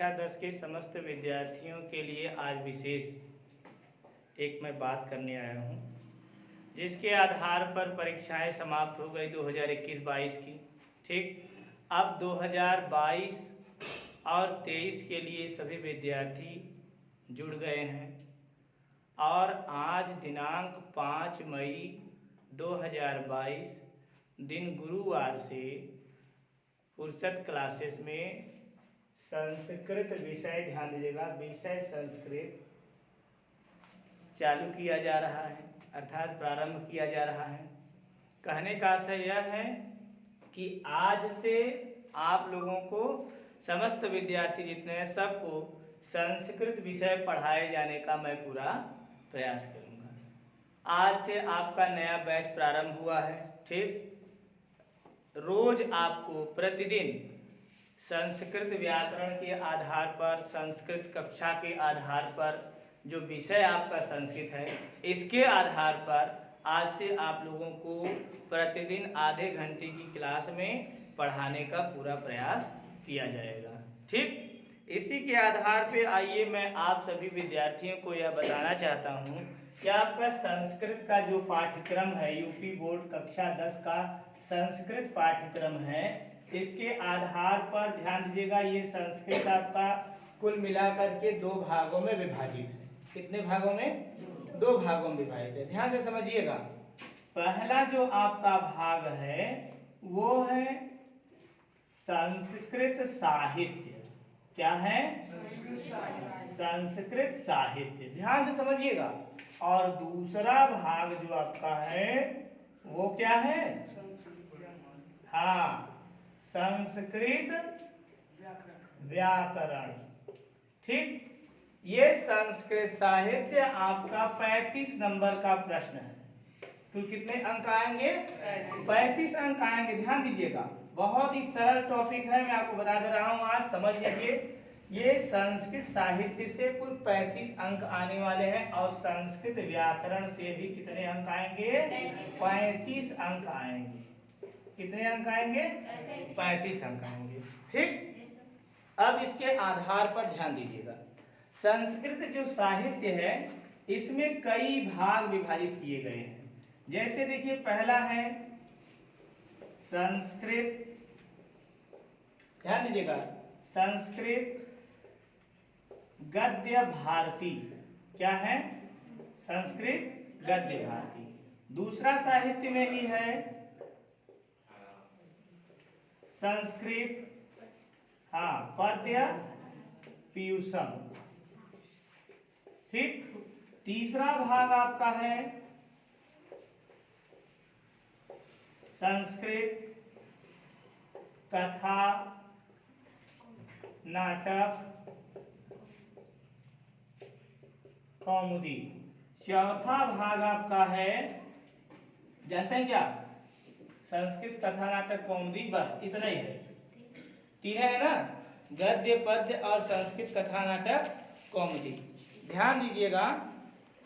कक्षा 10 के समस्त विद्यार्थियों के लिए आज विशेष एक मैं बात करने आया हूँ, जिसके आधार पर परीक्षाएं समाप्त हो गई 2021-22 की। ठीक, अब 2022 और 23 के लिए सभी विद्यार्थी जुड़ गए हैं और आज दिनांक 5 मई 2022 दिन गुरुवार से फुर्सत क्लासेस में संस्कृत विषय, ध्यान दीजिएगा, विषय संस्कृत चालू किया जा रहा है, अर्थात प्रारंभ किया जा रहा है। कहने का आशय यह है कि आज से आप लोगों को समस्त विद्यार्थी जितने हैं सबको संस्कृत विषय पढ़ाए जाने का मैं पूरा प्रयास करूँगा। आज से आपका नया बैच प्रारंभ हुआ है। ठीक, रोज आपको प्रतिदिन संस्कृत व्याकरण के आधार पर, संस्कृत कक्षा के आधार पर जो विषय आपका संस्कृत है, इसके आधार पर आज से आप लोगों को प्रतिदिन आधे घंटे की क्लास में पढ़ाने का पूरा प्रयास किया जाएगा। ठीक, इसी के आधार पे आइए मैं आप सभी विद्यार्थियों को यह बताना चाहता हूँ कि आपका संस्कृत का जो पाठ्यक्रम है, यूपी बोर्ड कक्षा 10 का संस्कृत पाठ्यक्रम है, इसके आधार पर ध्यान दीजिएगा, ये संस्कृत आपका कुल मिलाकर के 2 भागों में विभाजित है। कितने भागों में? 2 भागों में विभाजित है। ध्यान से समझिएगा। पहला जो आपका भाग है वो है संस्कृत साहित्य। क्या है? संस्कृत साहित्य। ध्यान से समझिएगा। और दूसरा भाग जो आपका है वो क्या है? हाँ, संस्कृत व्याकरण। ठीक, ये संस्कृत साहित्य आपका 35 नंबर का प्रश्न है। तो कितने अंक आएंगे? 35 अंक आएंगे। ध्यान दीजिएगा, बहुत ही सरल टॉपिक है, मैं आपको बता दे रहा हूँ, आज समझ लीजिए। ये संस्कृत साहित्य से कुल 35 अंक आने वाले हैं और संस्कृत व्याकरण से भी कितने अंक आएंगे? 35 अंक आएंगे। कितने अंक आएंगे? 35 अंक आएंगे। ठीक, अब इसके आधार पर ध्यान दीजिएगा। संस्कृत जो साहित्य है इसमें कई भाग विभाजित किए गए हैं। जैसे देखिए, पहला है संस्कृत, ध्यान दीजिएगा, संस्कृत गद्य भारती। क्या है? संस्कृत गद्य भारती। दूसरा साहित्य में ही है संस्कृत पद्य पीयूषम। ठीक, तीसरा भाग आपका है संस्कृत कथा नाटक कौमुदी। चौथा भाग आपका है, जानते हैं क्या? संस्कृत कथा नाटक कौमुदी, बस इतना ही है। 3 है ना, गद्य पद्य और संस्कृत कथा नाटक कौमुदी। ध्यान दीजिएगा,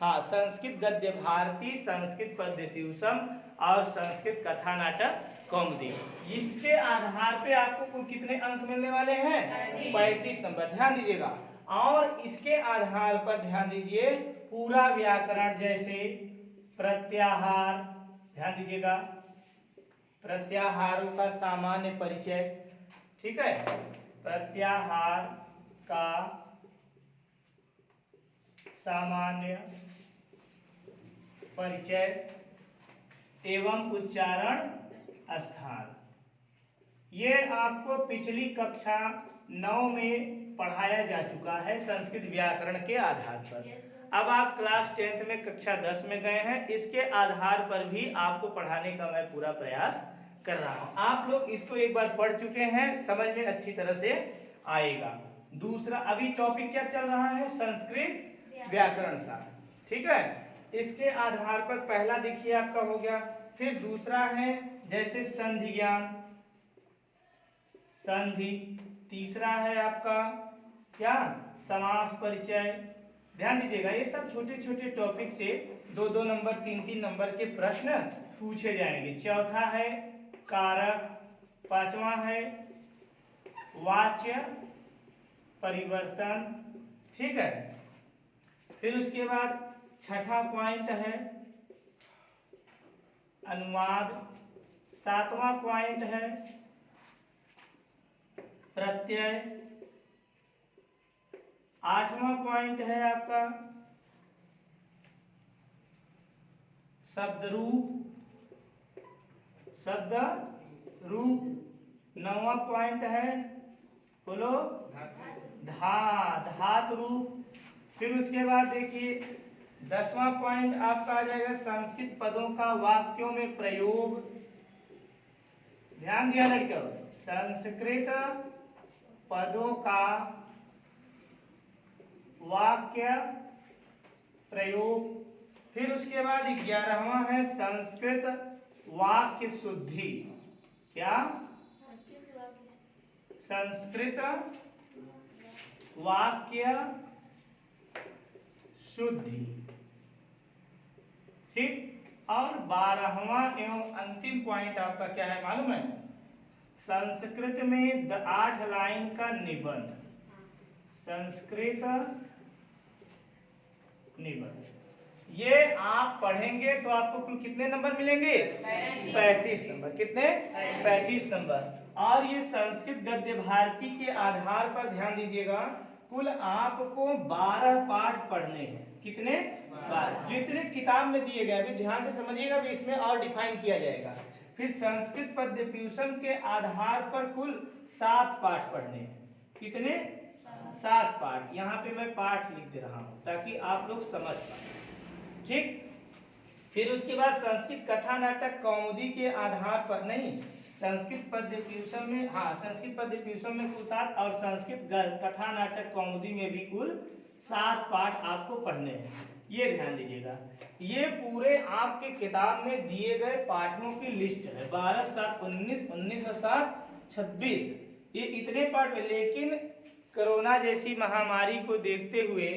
हाँ, संस्कृत गद्य भारती, संस्कृत पद्य पीयूषम और संस्कृत कथा नाटक कौमुदी। इसके आधार पे आपको कुल कितने अंक मिलने वाले हैं? 35 नंबर। ध्यान दीजिएगा। और इसके आधार पर ध्यान दीजिए, पूरा व्याकरण जैसे प्रत्याहार, ध्यान दीजिएगा, प्रत्याहारों का सामान्य परिचय। ठीक है, प्रत्याहार का सामान्य परिचय एवं उच्चारण स्थान, ये आपको पिछली कक्षा 9 में पढ़ाया जा चुका है संस्कृत व्याकरण के आधार पर। अब आप क्लास 10th में कक्षा 10 में गए हैं, इसके आधार पर भी आपको पढ़ाने का मैं पूरा प्रयास कर रहा हूं। आप लोग इसको एक बार पढ़ चुके हैं, समझ में अच्छी तरह से आएगा। दूसरा, अभी टॉपिक क्या चल रहा है? संस्कृत व्याकरण का। ठीक है, इसके आधार पर पहला देखिए आपका हो गया। फिर दूसरा है जैसे संधि ज्ञान, संधि। तीसरा है आपका क्या? समास परिचय। ध्यान दीजिएगा, ये सब छोटे छोटे टॉपिक से 2-2 नंबर 3-3 नंबर के प्रश्न पूछे जाएंगे। चौथा है कारक, 5वां है वाच्य परिवर्तन, ठीक है। फिर उसके बाद छठा पॉइंट है अनुवाद, सातवां पॉइंट है प्रत्यय, आठवां पॉइंट है आपका शब्द रूप, नौवां पॉइंट है बोलो धातु रूप। फिर उसके बाद देखिए 10वां पॉइंट आपका आ जाएगा संस्कृत पदों का वाक्यों में प्रयोग। ध्यान दिया लड़कियों, संस्कृत पदों का वाक्य प्रयोग। फिर उसके बाद 11वां है संस्कृत वाक्य शुद्धि। क्या? संस्कृत वाक्य शुद्धि, ठीक। और 12वां एवं अंतिम पॉइंट आपका क्या है मालूम है? संस्कृत में 8 लाइन का निबंध, संस्कृत निबंध। ये आप पढ़ेंगे तो आपको कुल कितने नंबर मिलेंगे? 35 नंबर। कितने? 35 नंबर। और ये संस्कृत गद्य भारती के आधार पर ध्यान दीजिएगा, कुल आपको 12 पाठ पढ़ने हैं। कितने? 12। जितने किताब में दिए गए, अभी ध्यान से समझिएगा, भी इसमें और डिफाइन किया जाएगा। फिर संस्कृत पद्य ट्यूशन के आधार पर कुल 7 पाठ पढ़ने हैं। कितने? 7 पाठ। यहाँ पे मैं पाठ लिख दे रहा हूँ ताकि आप लोग समझ पाए, ठीक। फिर उसके बाद संस्कृत कथा नाटक कौमुदी के आधार पर, नहीं, संस्कृत पद्य ट्यूशन में, हाँ, संस्कृत पद्य ट्यूशन में कुल 7 और संस्कृत कथा नाटक कौमुदी में भी कुल 7 पाठ आपको पढ़ने हैं। ये ध्यान दीजिएगा। ये पूरे आपके किताब में दिए गए पाठों की लिस्ट है। 12, 7, 19, 19 और 7, 26। ये इतने पाठ है, लेकिन कोरोना जैसी महामारी को देखते हुए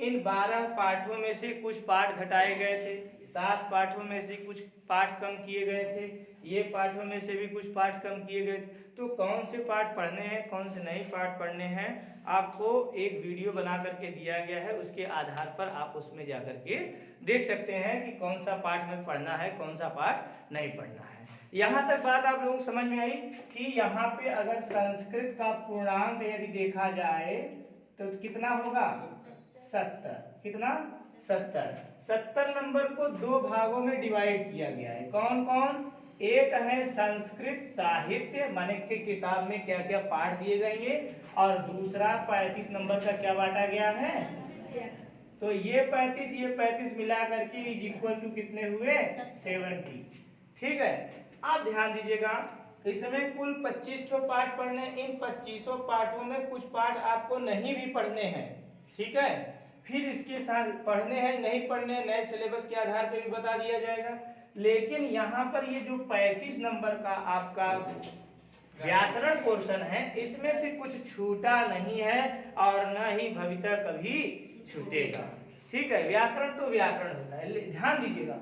इन 12 पाठों में से कुछ पाठ घटाए गए थे, 7 पाठों में से कुछ पाठ कम किए गए थे, ये पाठों में से भी कुछ पाठ कम किए गए थे। तो कौन से पाठ पढ़ने हैं, कौन से नहीं पाठ पढ़ने हैं, आपको एक वीडियो बना करके दिया गया है। उसके आधार पर आप उसमें जा करके देख सकते हैं कि कौन सा पाठ में पढ़ना है, कौन सा पाठ नहीं पढ़ना है। यहाँ तक बात आप लोगों को समझ में आई कि यहाँ पे अगर संस्कृत का पूर्णांक यदि देखा जाए तो कितना होगा? 70। कितना? 70। 70 नंबर को 2 भागों में डिवाइड किया गया है। कौन कौन? एक है संस्कृत साहित्य, माने के किताब में क्या क्या पाठ दिए गए, और दूसरा 35 नंबर का क्या बांटा गया है? तो ये 35 मिला करके इज इक्वल टू कितने हुए? 70। ठीक है। आप ध्यान दीजिएगा, इसमें कुल 25 पाठ पढ़ने। इन 25 पाठों में कुछ पाठ आपको नहीं भी पढ़ने हैं, ठीक है। फिर इसके साथ पढ़ने हैं नहीं पढ़ने, नए सिलेबस के आधार पर भी बता दिया जाएगा। लेकिन यहाँ पर ये जो 35 नंबर का आपका व्याकरण पोर्शन है, इसमें से कुछ छूटा नहीं है और न ही भविता कभी छूटेगा, ठीक है। व्याकरण तो व्याकरण होता है। ध्यान दीजिएगा,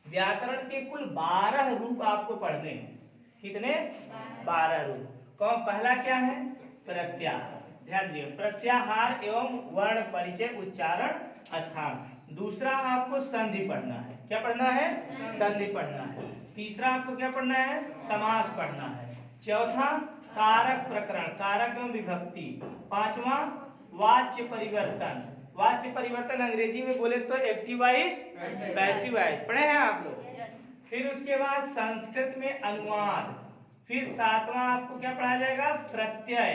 व्याकरण के कुल 12 रूप आपको पढ़ने हैं। कितने? 12 रूप। कौन? पहला क्या है? प्रत्याहार। ध्यान दीजिए, प्रत्याहार एवं वर्ण परिचय उच्चारण स्थान। दूसरा आपको संधि पढ़ना है। क्या पढ़ना है? संधि पढ़ना है। तीसरा आपको क्या पढ़ना है? समास पढ़ना है। चौथा कारक प्रकरण, कारक एवं विभक्ति। पांचवा वाच्य परिवर्तन। वाच्य परिवर्तन अंग्रेजी में बोले तो एक्टिव वॉइस, पैसिव वॉइस पढ़े हैं आप लोग। फिर उसके बाद संस्कृत में अनुवाद। फिर 7वां आपको क्या पढ़ाया जाएगा? प्रत्यय।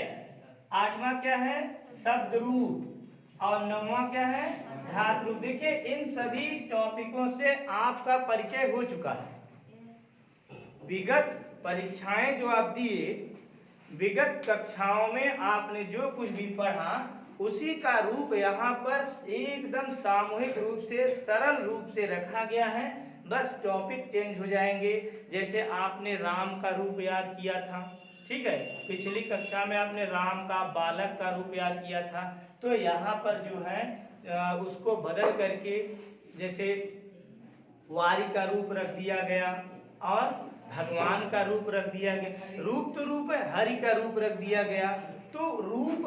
8वां क्या है? शब्द रूप। और 9वां क्या है? धातु रूप। देखिए, इन सभी टॉपिकों से आपका परिचय हो चुका है। विगत परीक्षाएं जो आप दिए, विगत कक्षाओं में आपने जो कुछ भी पढ़ा, उसी का रूप यहाँ पर एकदम सामूहिक रूप से, सरल रूप से रखा गया है। बस टॉपिक चेंज हो जाएंगे। जैसे आपने राम का रूप याद किया था, ठीक है, पिछली कक्षा में आपने राम का, बालक का रूप याद किया था। तो यहाँ पर जो है उसको बदल करके, जैसे वारी का रूप रख दिया गया और भगवान का रूप रख दिया गया। रूप तो रूप है, हरि का रूप रख दिया गया। तो रूप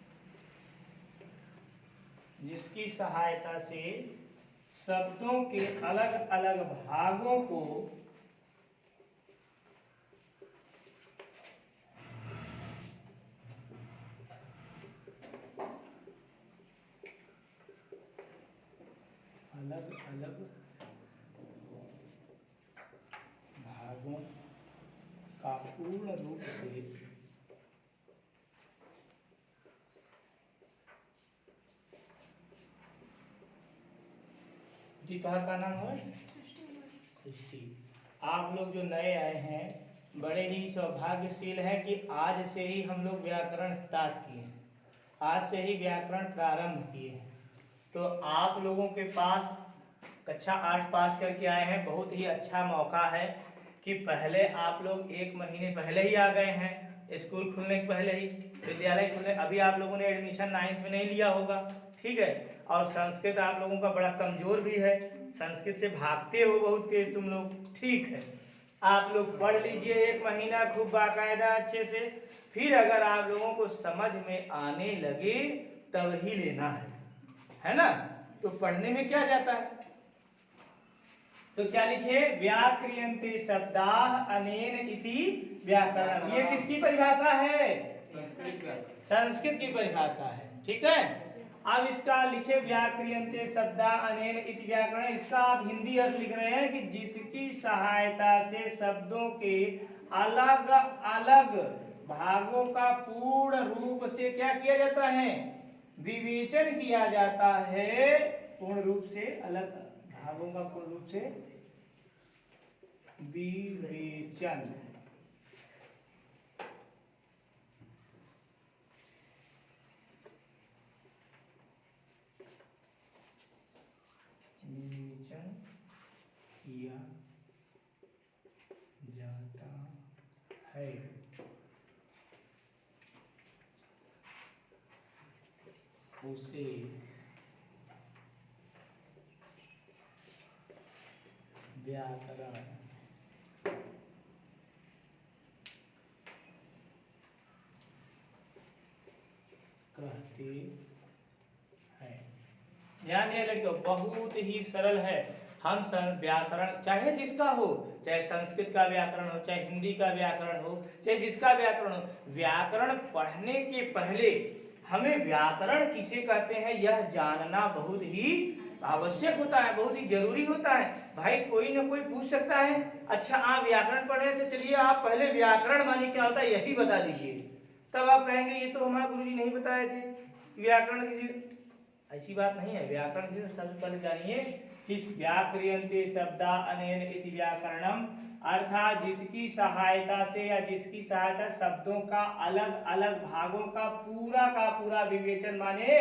जिसकी सहायता से शब्दों के अलग अलग भागों को अलग अलग भागों का पूर्ण रूप से तुहार का नाम है सृष्टि। आप लोग जो नए आए हैं बड़े ही सौभाग्यशील हैं कि आज से ही हम लोग व्याकरण स्टार्ट किए हैं, आज से ही व्याकरण प्रारंभ किए हैं। तो आप लोगों के पास कक्षा 8 पास करके आए हैं, बहुत ही अच्छा मौका है कि पहले आप लोग 1 महीने पहले ही आ गए हैं, स्कूल खुलने के पहले ही, विद्यालय खुलने, अभी आप लोगों ने एडमिशन 9th में नहीं लिया होगा, ठीक है। और संस्कृत आप लोगों का बड़ा कमजोर भी है, संस्कृत से भागते हो बहुत तेज तुम लोग, ठीक है। आप लोग पढ़ लीजिए 1 महीना खूब बाकायदा अच्छे से, फिर अगर आप लोगों को समझ में आने लगे तब ही लेना है ना। तो पढ़ने में क्या जाता है, तो क्या लिखे, व्याक्रियन्ते शब्दाः अनेन इति व्याकरणम्। ये किसकी परिभाषा है, संस्कृत की परिभाषा है, ठीक है। अब इसका लिखे व्याक्रियन्ते शब्दाः अनेन इति व्याकरण, इसका आप हिंदी अर्थ लिख रहे हैं कि जिसकी सहायता से शब्दों के अलग अलग भागों का पूर्ण रूप से क्या किया जाता है, विवेचन किया जाता है। पूर्ण रूप से अलग भागों का पूर्ण रूप से विवेचन, विवेचन किया जाता है। उसे व्याकरण कहते हैं। ध्यान दिया लड़कियों, बहुत ही सरल है। हम व्याकरण चाहे जिसका हो, चाहे संस्कृत का व्याकरण हो, चाहे हिंदी का व्याकरण हो, चाहे जिसका व्याकरण हो, व्याकरण पढ़ने के पहले हमें व्याकरण किसे कहते हैं यह जानना बहुत ही आवश्यक होता है, बहुत ही जरूरी होता है। भाई कोई ना कोई पूछ सकता है, अच्छा आप व्याकरण पढ़ रहे हैं, चलिए आप पहले व्याकरण माने क्या होता है यही बता दीजिए। तब आप कहेंगे ये तो हमारे गुरुजी नहीं बताए थे, व्याकरण किसी, ऐसी बात नहीं है। व्याकरण की सबसे पहले जानिए कि व्याक्रियन्ते शब्दाः अनेन इति व्याकरणम्, अर्थात जिसकी सहायता से या जिसकी सहायता शब्दों का अलग अलग भागों का पूरा विवेचन माने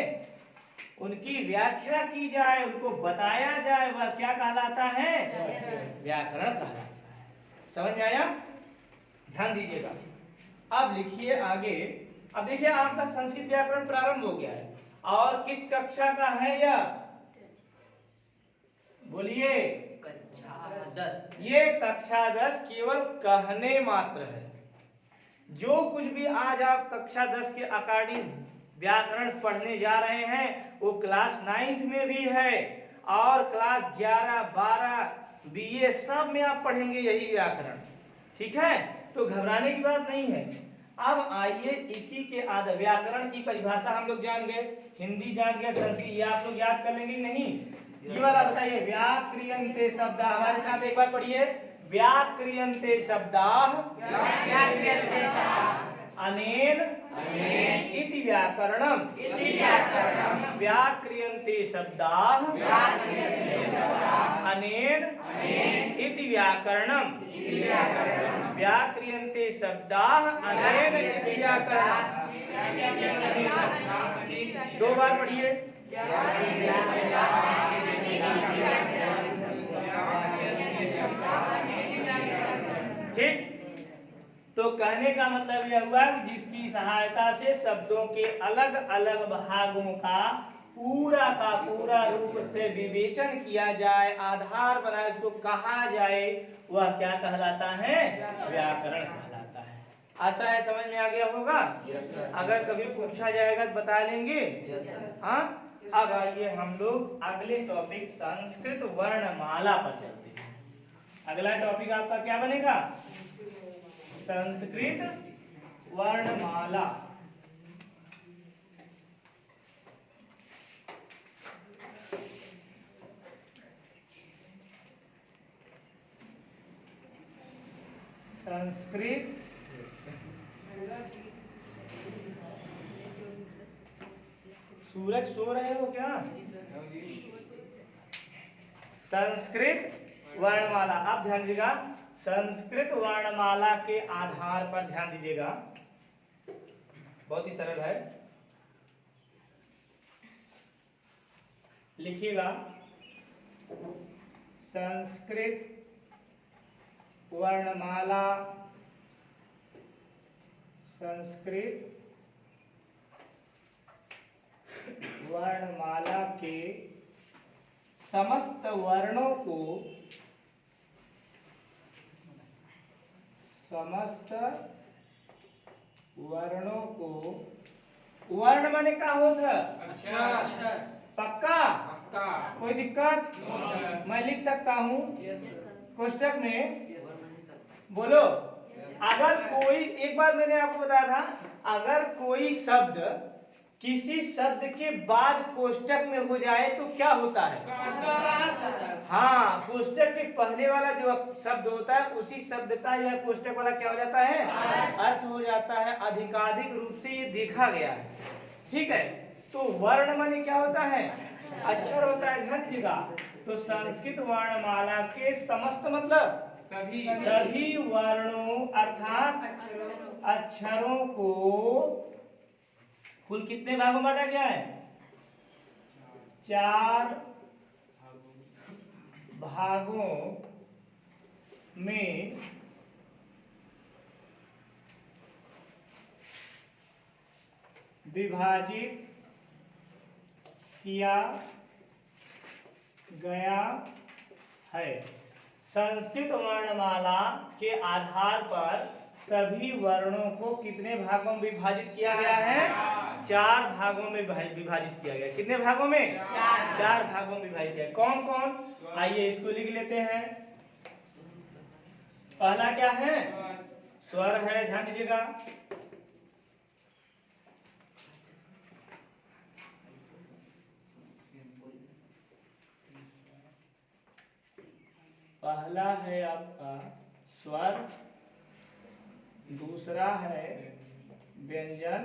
उनकी व्याख्या की जाए, उनको बताया जाए, वह क्या कहलाता है, व्याकरण कहलाता है। समझ में आया, ध्यान दीजिएगा। अब लिखिए आगे। अब देखिए आपका संस्कृत व्याकरण प्रारंभ हो गया है, और किस कक्षा का है यह, बोलिए, कक्षा 10। ये कक्षा 10 केवल कहने मात्र है। जो कुछ भी आज आप कक्षा 10 के अकॉर्डिंग व्याकरण पढ़ने जा रहे हैं वो क्लास 9th में भी है, और क्लास 11, 12, BA सब में आप पढ़ेंगे यही व्याकरण, ठीक है। तो घबराने की बात नहीं है। अब आइए इसी के आधार, व्याकरण की परिभाषा हम लोग जान गए, हिंदी जान गए, संस्कृत ये आप लोग याद कर लेंगे नहीं, ये वाला बताइए। व्याक्रियन्ते शब्दाः, हमारे साथ एक बार पढ़िए, व्याक्रियन्ते शब्दाः अनेन इति व्याकरणम्, व्याक्रियन्ते शब्दाः अनेन इति व्याकरणम्, व्याक्रियन्ते शब्दाः अनेन इति व्याकरणम्। 2 बार पढ़िए। ठीक, तो कहने का मतलब यह हुआ कि जिसकी सहायता से शब्दों के अलग अलग भागों का पूरा रूप से विवेचन किया जाए, आधार बनाए, उसको कहा जाए, वह क्या कहलाता है, व्याकरण कहलाता है। आशा है समझ में आ गया होगा। अगर कभी पूछा जाएगा तो बता लेंगे, हाँ। अब आइए हम लोग अगले टॉपिक संस्कृत वर्णमाला पर चलते हैं। अगला टॉपिक आपका क्या बनेगा? संस्कृत वर्णमाला। संस्कृत सूरज सो रहे हो क्या? संस्कृत वर्णमाला। अब ध्यान दीजिएगा, संस्कृत वर्णमाला के आधार पर ध्यान दीजिएगा, बहुत ही सरल है। लिखिएगा संस्कृत वर्णमाला, संस्कृत वर्णमाला के समस्त वर्णों को, समस्त वर्णों को, वर्ण माने क्या होता है? अक्षर। पक्का? पक्का। कोई दिक्कत? मैं लिख सकता हूँ कोष्टक में, बोलो। अगर कोई, एक बार मैंने आपको बताया था, अगर कोई शब्द किसी शब्द के बाद कोष्टक में हो जाए तो क्या होता है? हाँ, कोष्टक के पहले वाला जो शब्द होता है उसी शब्द का यह कोष्टक वाला क्या हो जाता है? अर्थ हो जाता है। अधिकाधिक रूप से ये देखा गया है, ठीक है। तो वर्ण माने क्या होता है? अक्षर होता है, ध्यान दीजिएगा। तो संस्कृत वर्णमाला के समस्त मतलब सभी वर्णों अर्थात अक्षरों को कुल कितने भागों में बांटा गया है? 4 भागों में विभाजित किया गया है। संस्कृत वर्णमाला के आधार पर सभी वर्णों को कितने भागों में विभाजित किया गया है? 4 भागों में विभाजित किया गया। कितने भागों में? 4 भागों में विभाजित किया। कौन कौन? आइए इसको लिख लेते हैं। पहला क्या है? स्वर है, ध्यान दीजिएगा। पहला है आपका स्वर, दूसरा है व्यंजन,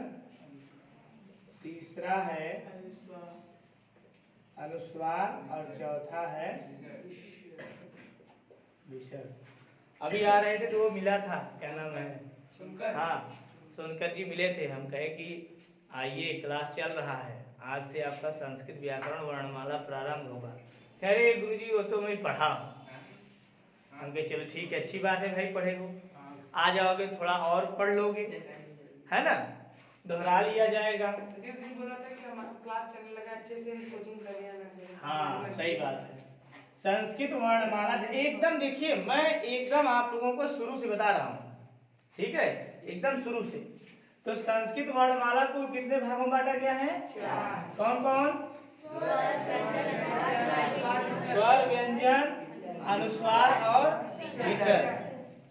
तीसरा है अनुस्वार और चौथा है विसर्ग। अभी आ रहे थे तो वो मिला था, क्या नाम है? हाँ, सोनकर जी मिले थे। हम कहे कि आइए क्लास चल रहा है, आज से आपका संस्कृत व्याकरण वर्णमाला प्रारंभ होगा। कह रहे गुरुजी वो तो मैं पढ़ा हूँ। हम कहे चलो ठीक है, अच्छी बात है भाई, पढ़े हो, आ जाओगे थोड़ा और पढ़ लोगे, है ना, दोहरा लिया जाएगा। बोला था कि हमारा क्लास चलने लगा, अच्छे से कोचिंग करिए। हाँ सही बात है। संस्कृत वर्णमाला एकदम देखिए, मैं एकदम आप लोगों को शुरू से बता रहा हूँ, ठीक है, एकदम शुरू से। तो संस्कृत वर्णमाला को कितने भागों में बांटा गया है? 4। कौन कौन? स्वर, व्यंजन, अनुस्वार और विसर्ग।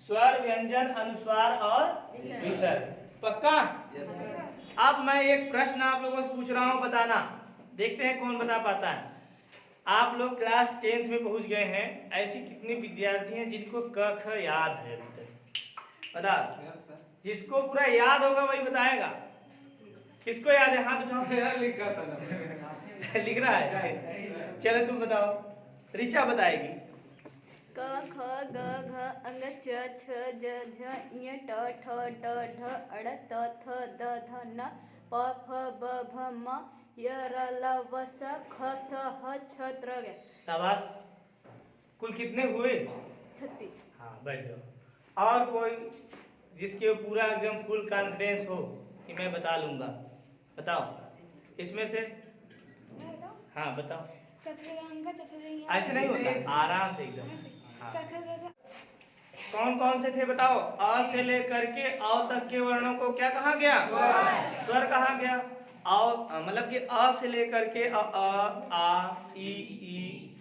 स्वर, व्यंजन, अनुस्वार और विसर्ग। पक्का? अब मैं एक प्रश्न आप लोगों से पूछ रहा हूँ, बताना, देखते हैं कौन बता पाता है। आप लोग क्लास 10th में पहुंच गए हैं, ऐसे कितने विद्यार्थी हैं जिनको क ख याद है अभी तक? बता। जिसको पूरा याद होगा वही बताएगा। किसको याद है? हाथ उठाओ। लिखा था ना। लिख रहा है? चलो तुम बताओ। ऋचा बताएगी। क ख ग घ अंग च छ ज झ ञ ट ठ ड ढ अड़ त थ द ध न प फ ब भ म य र ल व स ख स ह छ त्र ग। शाबाश। कुल कितने हुए? 36। हाँ, बैठ जाओ। और कोई जिसके पूरा एकदम फुल कॉन्फिडेंस हो कि मैं बता लूंगा, बताओ इसमें से। हाँ बताओ। ऐसे नहीं होता, आराम से एकदम। हाँ। कौन कौन से थे बताओ? अ से लेकर के अ तक के वर्णों को क्या कहा गया? स्वर कहा गया। मतलब कि अ से लेकर के अ आ ई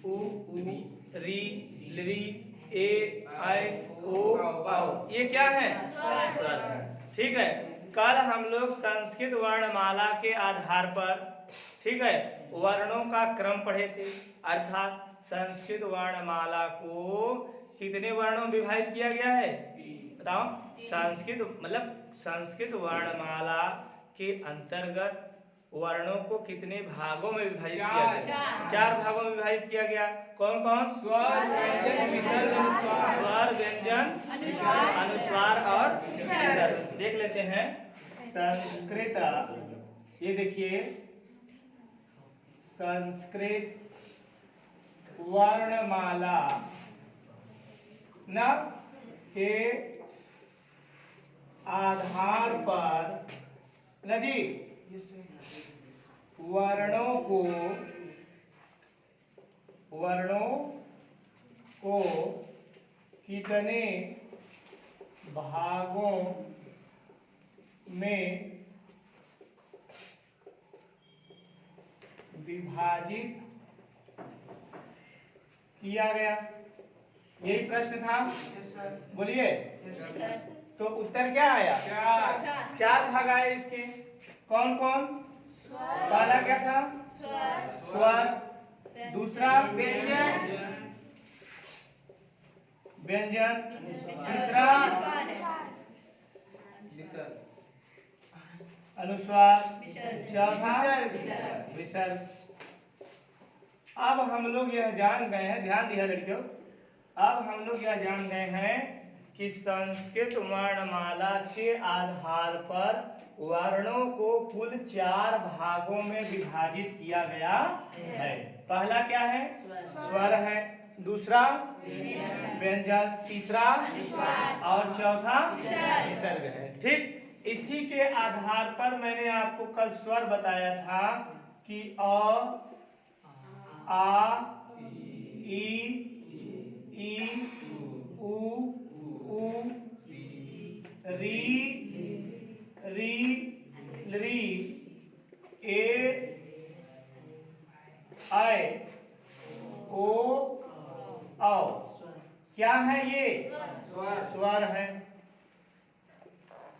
उ री लरी ए ऐ ओ औ, ये क्या है? स्वर है। ठीक है। कल हम लोग संस्कृत वर्णमाला के आधार पर, ठीक है, वर्णों का क्रम पढ़े थे। अर्थात संस्कृत वर्णमाला को कितने वर्णों में विभाजित किया गया है? बताओ। संस्कृत वर्णमाला के अंतर्गत वर्णों को कितने भागों में विभाजित किया गया? 4 भागों में विभाजित किया गया। कौन कौन? स्वर, व्यंजन, अनुस्वार और विसर्ग। देख लेते हैं। संस्कृत, ये देखिए, संस्कृत वर्णमाला न के आधार पर न जी वर्णों को कितने भागों में विभाजित किया गया? यही प्रश्न था। बोलिए। तो उत्तर क्या आया? 4 भाग आए इसके। कौन कौन? पहला क्या था? स्वर। दूसरा व्यंजन। तीसरा अनुस्वार। चौथा विसर्ग। अब हम लोग यह जान गए हैं, ध्यान दिया लड़कियों, अब हम लोग यह जान गए हैं कि संस्कृत वर्णमाला के आधार पर वर्णों को कुल 4 भागों में विभाजित किया गया है। पहला क्या है? स्वर है। दूसरा व्यंजन। तीसरा और चौथा विसर्ग है। ठीक। इसी के आधार पर मैंने आपको कल स्वर बताया था कि अ आ ई उ री लरी ए ऐ ओ औ। क्या है ये? स्वर है।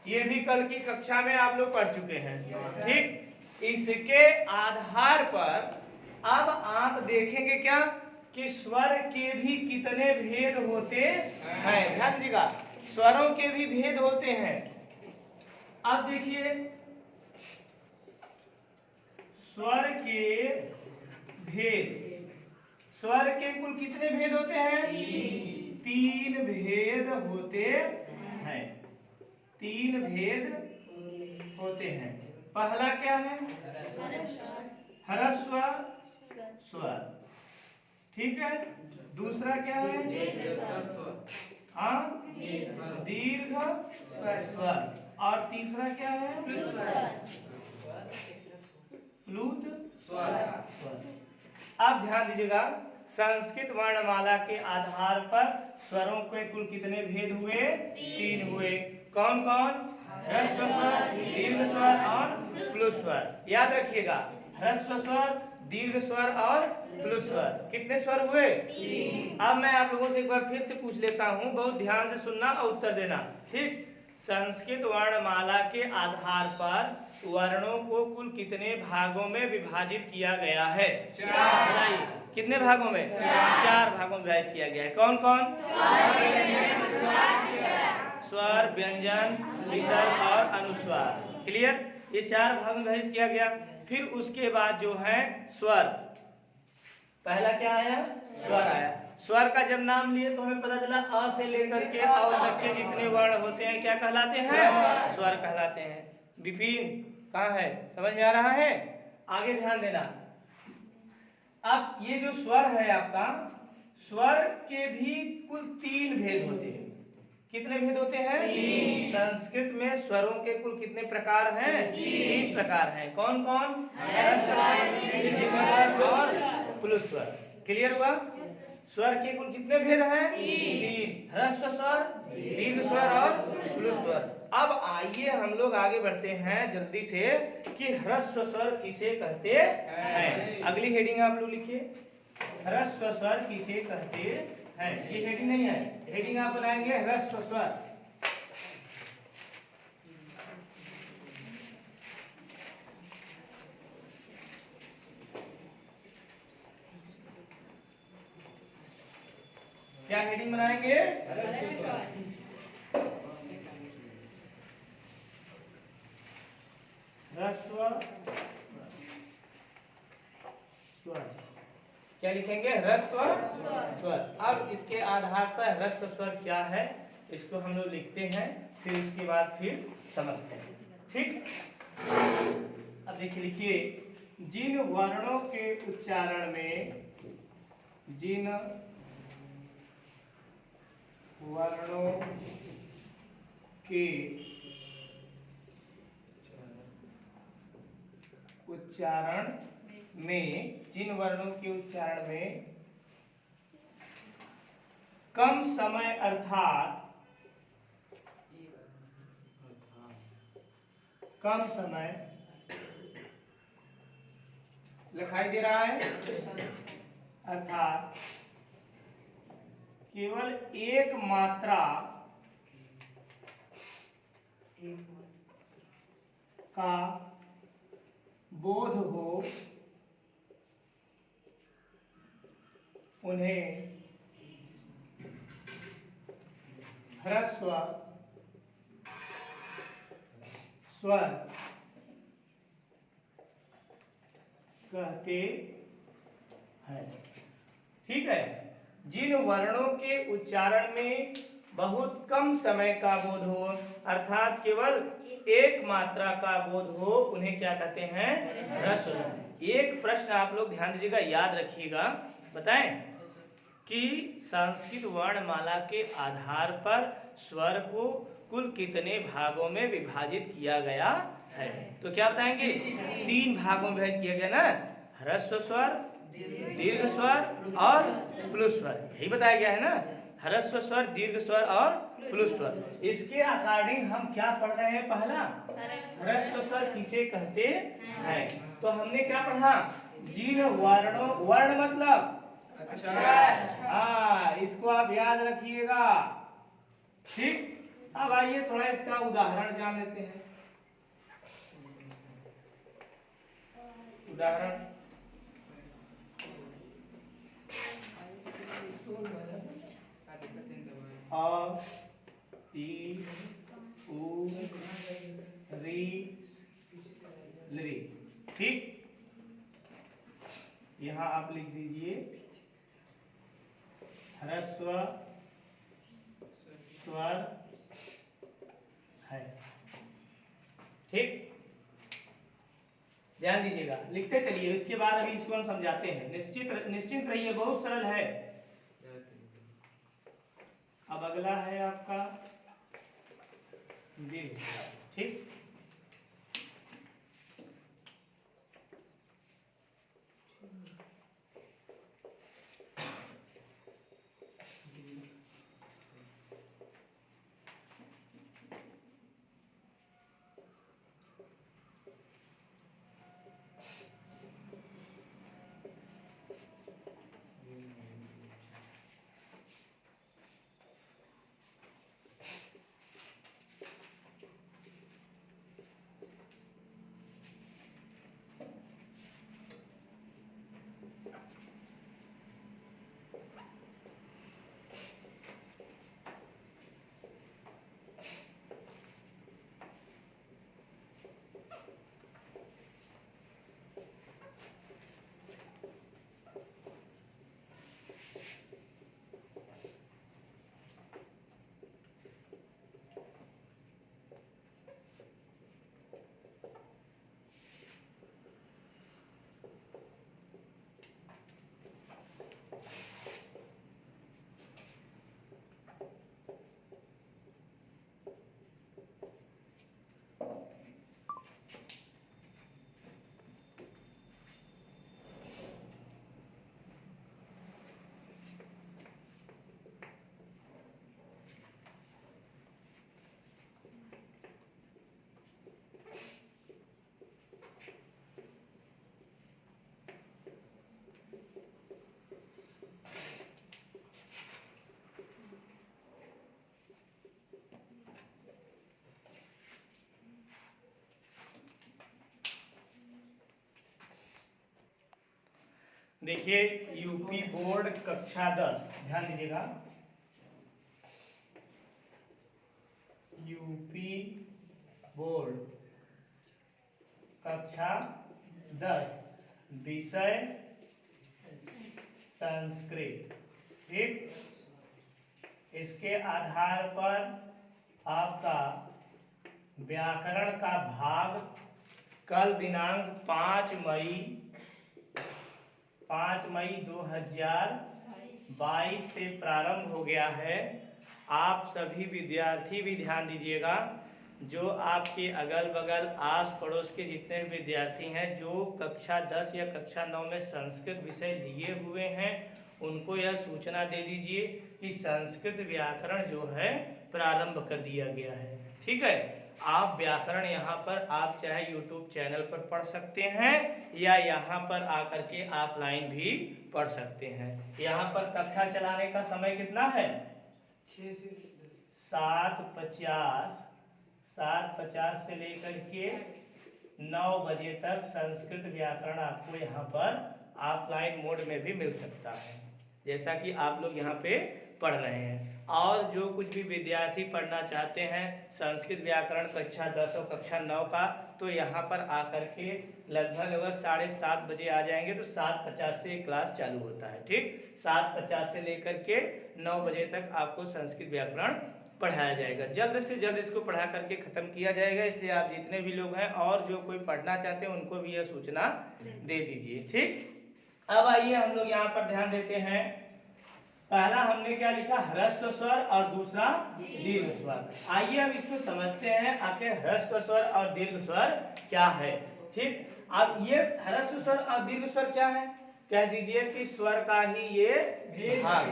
ये भी कल की कक्षा में आप लोग पढ़ चुके हैं। ठीक। इसके आधार पर अब आप देखेंगे क्या कि स्वर के भी कितने भेद होते हैं। ध्यान दीजिएगा, स्वरों के भी भेद होते हैं। अब देखिए, स्वर के भेद, स्वर के कुल कितने भेद होते हैं? 3 भेद होते हैं। 3 भेद होते हैं। पहला क्या है? ह्रस्व स्वर। ठीक है। दूसरा क्या है? दीर्घ स्वर। और तीसरा क्या है? प्लुत स्वर। अब ध्यान दीजिएगा, संस्कृत वर्णमाला के आधार पर स्वरों के कुल कितने भेद हुए? 3 हुए। कौन कौन? ह्रस्व स्वर, दीर्घ स्वर और प्लुत स्वर। याद रखिएगा, ह्रस्व स्वर, दीर्घ स्वर और प्लुत स्वर। कितने स्वर हुए? 3। अब मैं आप लोगों से एक बार फिर से पूछ लेता हूं, बहुत ध्यान से सुनना और उत्तर देना। ठीक। संस्कृत वर्णमाला के आधार पर वर्णों को कुल कितने भागों में विभाजित किया गया है? 4। बताइए, कितने भागों में? 4 भागों में विभाजित किया गया है। कौन कौन? स्वर, व्यंजन, विसर्ग और अनुस्वार। क्लियर? ये 4 भागों में विभाजित किया गया। फिर उसके बाद जो है स्वर, पहला क्या आया? स्वर आया। स्वर का जब नाम लिए तो हमें पता चला अ से लेकर के अ तक के जितने वर्ण होते हैं क्या कहलाते हैं? स्वर कहलाते हैं। विपिन कहाँ है? समझ में आ रहा है? आगे ध्यान देना। अब ये जो स्वर है आपका, स्वर के भी कुल 3 भेद होते हैं। कितने भेद होते हैं? 3। संस्कृत में स्वरों के कुल कितने प्रकार हैं? 3 प्रकार हैं। कौन कौन? और प्लुत स्वर। क्लियर हुआ? स्वर के कुल कितने भेद हैं? 3। ह्रस्व स्वर, दीर्घ स्वर और प्लुत स्वर। अब आइए हम लोग आगे बढ़ते हैं जल्दी से कि ह्रस्व स्वर किसे कहते हैं। अगली हेडिंग आप लोग लिखिए, ह्रस्व स्वर किसे कहते हैं। ये हेडिंग नहीं है, हेडिंग आप बनाएंगे ह्रस्व स्वर। क्या हेडिंग बनाएंगे? ह्रस्व स्वर। क्या लिखेंगे? ह्रस्व स्वर। अब इसके आधार पर ह्रस्व स्वर क्या है इसको हम लोग लिखते हैं, फिर उसके बाद फिर समझते हैं। ठीक, अब देखिए, लिखिए, जिन वर्णों के उच्चारण में, जिन वर्णों के उच्चारण में, जिन वर्णों के उच्चारण में कम समय अर्थात कम समय लिखाई दे रहा है, अर्थात केवल एक मात्रा का बोध हो, उन्हें ह्रस्व स्वर कहते हैं। ठीक है, जिन वर्णों के उच्चारण में बहुत कम समय का बोध हो, अर्थात केवल एक मात्रा का बोध हो, उन्हें क्या कहते हैं? ह्रस्व। एक प्रश्न आप लोग ध्यान दीजिएगा, याद रखिएगा, बताएं कि संस्कृत वर्णमाला के आधार पर स्वर को कुल कितने भागों में विभाजित किया गया है? तो क्या बताएंगे? 3 भागों में विभाजित किया गया ना, ह्रस्व स्वर, दीर्घ स्वर और प्लुस स्वर, यही बताया गया है ना, ह्रस्व स्वर, दीर्घ स्वर और प्लुस स्वर। इसके अकॉर्डिंग हम क्या पढ़ रहे हैं? पहला ह्रस्व स्वर किसे कहते हैं। तो हमने क्या पढ़ा? जिन वर्णों, वर्ण मतलब हाँ, इसको आप याद रखिएगा। ठीक, अब आइए थोड़ा इसका उदाहरण जान लेते हैं। उदाहरण, अ, ई, उ, री, लरी। ठीक, यहां आप लिख दीजिए ह्रस्व स्वर है। ठीक, ध्यान दीजिएगा, लिखते चलिए, इसके बाद अभी इसको हम समझाते हैं। निश्चिंत रहिए, बहुत सरल है। अब अगला है आपका दीर्घ। ठीक, देखिए यूपी बोर्ड कक्षा 10, ध्यान दीजिएगा, यूपी बोर्ड कक्षा 10, विषय संस्कृत। ठीक, इसके आधार पर आपका व्याकरण का भाग कल दिनांक 5 मई 2022 से प्रारंभ हो गया है। आप सभी विद्यार्थी भी ध्यान दीजिएगा, जो आपके अगल बगल आस पड़ोस के जितने विद्यार्थी हैं जो कक्षा 10 या कक्षा 9 में संस्कृत विषय लिए हुए हैं, उनको यह सूचना दे दीजिए कि संस्कृत व्याकरण जो है प्रारंभ कर दिया गया है। ठीक है, आप व्याकरण यहाँ पर आप चाहे YouTube चैनल पर पढ़ सकते हैं या यहाँ पर आकर के ऑफलाइन भी पढ़ सकते हैं। यहाँ पर कक्षा चलाने का समय कितना है? 6 से 7:50 से लेकर के 9 बजे तक संस्कृत व्याकरण आपको यहाँ पर ऑफलाइन मोड में भी मिल सकता है, जैसा कि आप लोग यहाँ पे पढ़ रहे हैं। और जो कुछ भी विद्यार्थी पढ़ना चाहते हैं संस्कृत व्याकरण कक्षा 10 और कक्षा 9 का, तो यहाँ पर आकर के लगभग 7:30 बजे आ जाएंगे, तो 7:50 से क्लास चालू होता है। ठीक, 7:50 से लेकर के 9 बजे तक आपको संस्कृत व्याकरण पढ़ाया जाएगा। जल्द से जल्द इसको पढ़ा करके ख़त्म किया जाएगा, इसलिए आप जितने भी लोग हैं और जो कोई पढ़ना चाहते हैं उनको भी यह सूचना दे दीजिए। ठीक, अब आइए हम लोग यहाँ पर ध्यान देते हैं। पहला हमने क्या लिखा? ह्रस्व स्वर और दूसरा दीर्घ स्वर। आइए हम इसको समझते हैं आखिर ह्रस्व स्वर और दीर्घ स्वर क्या है। ठीक, अब ये ह्रस्व स्वर और दीर्घ स्वर क्या है? कह दीजिए कि स्वर का ही ये भाग,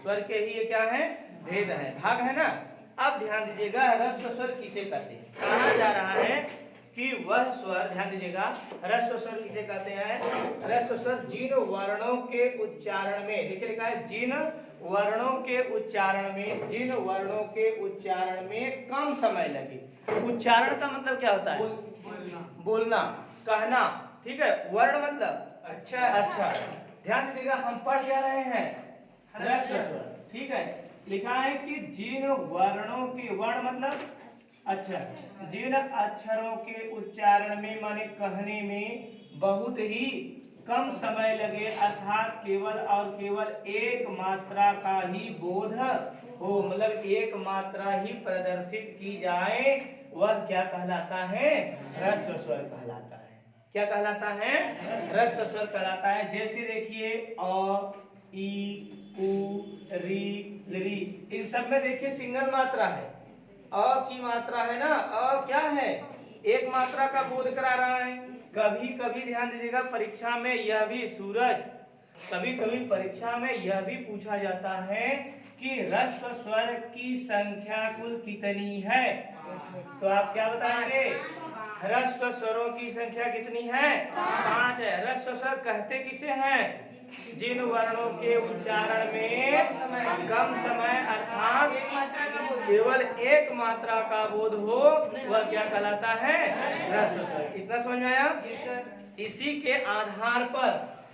स्वर के ही ये क्या है? भेद है, भाग है ना। अब ध्यान दीजिएगा ह्रस्व स्वर किसे कहते हैं? कहा जा रहा है कि वह स्वर, ध्यान दीजिएगा, ह्रस्व स्वर किसे कहते हैं? ह्रस्व स्वर जिन वर्णों के उच्चारण में, देखिए लिखा है जिन वर्णों के उच्चारण में कम समय लगे। उच्चारण का मतलब क्या होता है? बोलना, कहना। ठीक है, वर्ण मतलब अच्छा। ध्यान दीजिएगा, हम पढ़ क्या रहे हैं? ह्रस्व स्वर। ठीक है, लिखा है कि जिन वर्णों के, वर्ण मतलब अच्छा, जिन अक्षरों के उच्चारण में माने कहने में बहुत ही कम समय लगे, अर्थात केवल और केवल एक मात्रा का ही बोध हो, मतलब एक मात्रा ही प्रदर्शित की जाए, वह क्या कहलाता है? ह्रस्व स्वर कहलाता है। क्या कहलाता है? ह्रस्व स्वर कहलाता है। जैसे देखिए अ, ई, उ, री, ली, इन सब में देखिए सिंगल मात्रा है, अ की मात्रा है ना। अ क्या है? एक मात्रा का बोध करा रहा है। कभी कभी ध्यान दीजिएगा परीक्षा में यह भी, सूरज, कभी कभी परीक्षा में यह भी पूछा जाता है कि ह्रस्व स्वर की संख्या कुल कितनी है? तो आप क्या बताएंगे? ह्रस्व स्वरों की संख्या कितनी है? 5 है। ह्रस्व स्वर कहते किसे हैं? जिन वर्णों के उच्चारण में कम समय अर्थात केवल एक मात्रा का बोध हो, वह क्या कहलाता है? ह्रस्व स्वर। इतना समझ में आया? इसी के आधार पर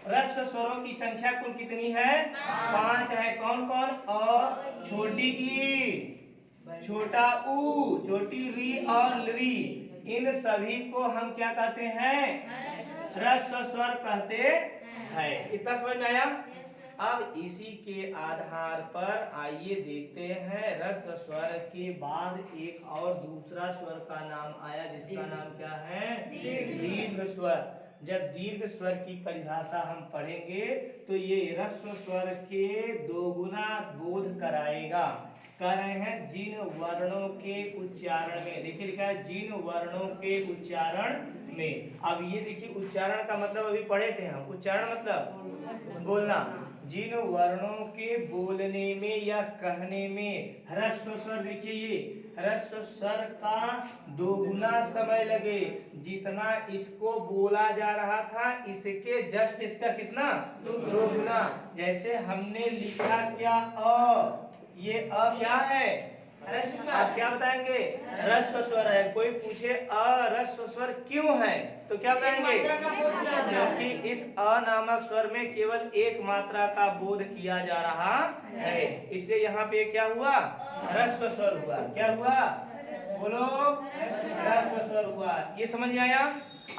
ह्रस्व स्वरों की संख्या कुल कितनी है? 5 है। कौन कौन? अ, छोटी ई, छोटा ऊ, छोटी री और ली, इन सभी को हम क्या कहते हैं? ह्रस्व स्वर कहते हैं। इतना समझ में आया? अब इसी के आधार पर आइए देखते हैं, ह्रस्व स्वर के बाद एक और दूसरा स्वर का नाम आया, जिसका नाम क्या है? दीर्घ स्वर। जब दीर्घ स्वर की परिभाषा हम पढ़ेंगे तो ये ह्रस्व स्वर के दोगुना बोध कराएगा। कह रहे हैं जिन वर्णों के उच्चारण में, देखिए लिखा है जिन वर्णों के उच्चारण में। अब ये देखिए उच्चारण का मतलब अभी पढ़े थे हम, उच्चारण मतलब बोलना। जिन वर्णों के बोलने में या कहने में ह्रस्व स्वर, देखिए ये ह्रस्व स्वर का दोगुना समय लगे, जितना इसको बोला जा रहा था इसके जस्ट इसका कितना? दोगुना। जैसे हमने लिखा क्या? अ, ये अ क्या है? आप क्या बताएंगे? ह्रस्व स्वर है। कोई पूछे अह्रस्व स्वर क्यों है तो क्या बताएंगे? क्योंकि इस अ नामक स्वर में केवल एक मात्रा का बोध किया जा रहा है, इसलिए यहाँ पे क्या हुआ? ह्रस्व स्वर हुआ। क्या हुआ? बोलो, ह्रस्व स्वर हुआ। ये समझ में आया?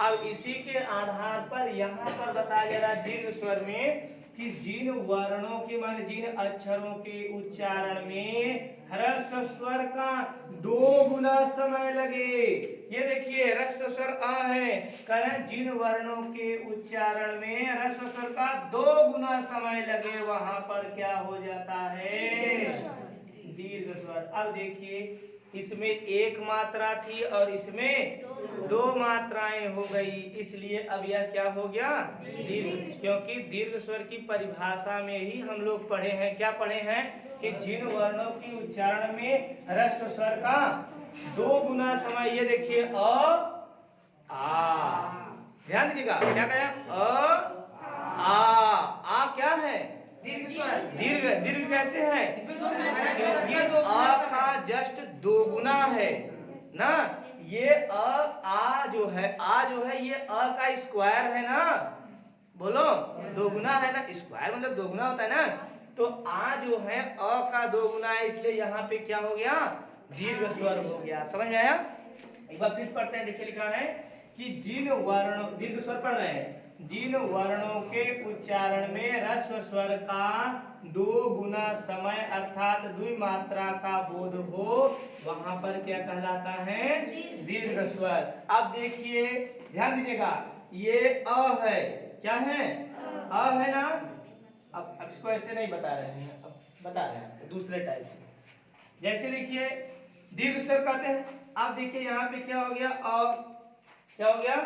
अब इसी के आधार पर यहाँ पर बताया जा रहा है दीर्घ स्वर में कि जिन वर्णों के मान जिन अक्षरों के उच्चारण में ह्रस्व स्वर का 2 गुना समय लगे। ये देखिए ह्रस्व स्वर अ है, कारण जिन वर्णों के उच्चारण में ह्रस्व स्वर का 2 गुना समय लगे वहां पर क्या हो जाता है? दीर्घ स्वर। अब देखिए इसमें एक मात्रा थी और इसमें 2 मात्राएं हो गई, इसलिए अब यह क्या हो गया? दीर्घ। क्योंकि दीर्घ स्वर की परिभाषा में ही हम लोग पढ़े हैं, क्या पढ़े हैं? कि जिन वर्णों की उच्चारण में ह्रस्व स्वर का 2 गुना समय। ये देखिए आ, ध्यान दीजिएगा क्या कहें? आ क्या है? दीर्घ। दीर्घ कैसे है? क्योंकि आ का जस्ट 2 गुना है ना। ये आ जो है ये अ का स्क्वायर है ना। बोलो, 2 गुना है ना। स्क्वायर मतलब 2 गुना होता है ना। तो आ जो है अ का 2 गुना है, इसलिए यहाँ पे क्या हो गया? दीर्घ स्वर हो गया। समझ में आया? एक बार फिर पढ़ते हैं। देखिए लिखा है कि जिन वर्णों, दीर्घ स्वर पढ़ रहे हैं, जिन वर्णों के उच्चारण में ह्रस्व स्वर का 2 गुना समय अर्थात द्विमात्रा का बोध हो वहां पर क्या कहलाता है? दीर्घ स्वर। अब देखिए ध्यान दीजिएगा, ये अ है। क्या है? अ है ना। अब इसको ऐसे नहीं बता रहे हैं, अब बता रहे हैं दूसरे टाइप से। जैसे देखिए दीर्घ स्वर कहते हैं। अब देखिए यहाँ पे क्या हो गया? क्या हो गया?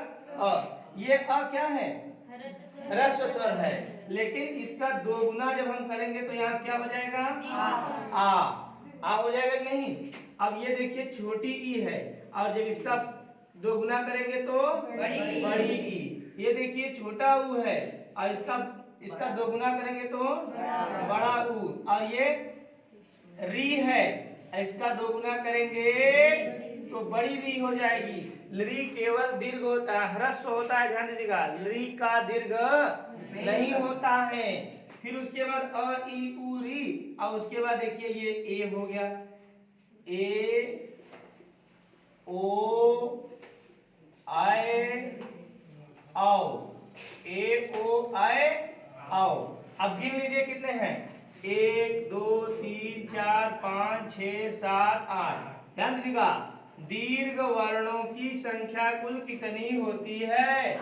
ये क्या है? ह्रस्व स्वर है, लेकिन इसका 2 गुना जब हम करेंगे तो यहाँ क्या हो जाएगा? आ हो जाएगा कि नहीं? अब ये देखिए छोटी ई है, और जब इसका 2 गुना करेंगे तो बड़ी ई। ये देखिए छोटा ऊ है, और इसका 2 गुना करेंगे तो बड़ा ऊ। और ये री है, इसका 2 गुना करेंगे तो बड़ी री हो जाएगी। री केवल दीर्घ होता है, ह्रस्व होता है, ध्यान दीजिएगा। री का दीर्घ नहीं होता है। फिर उसके बाद अ ई उ री, और उसके बाद देखिए ये ए हो गया। ए ओ आए आओ, ए ओ आए आओ। अब गिन लीजिए कितने हैं? 1 2 3 4 5 6 7 8। ध्यान दीजिएगा, दीर्घ वर्णों की संख्या कुल कितनी होती है?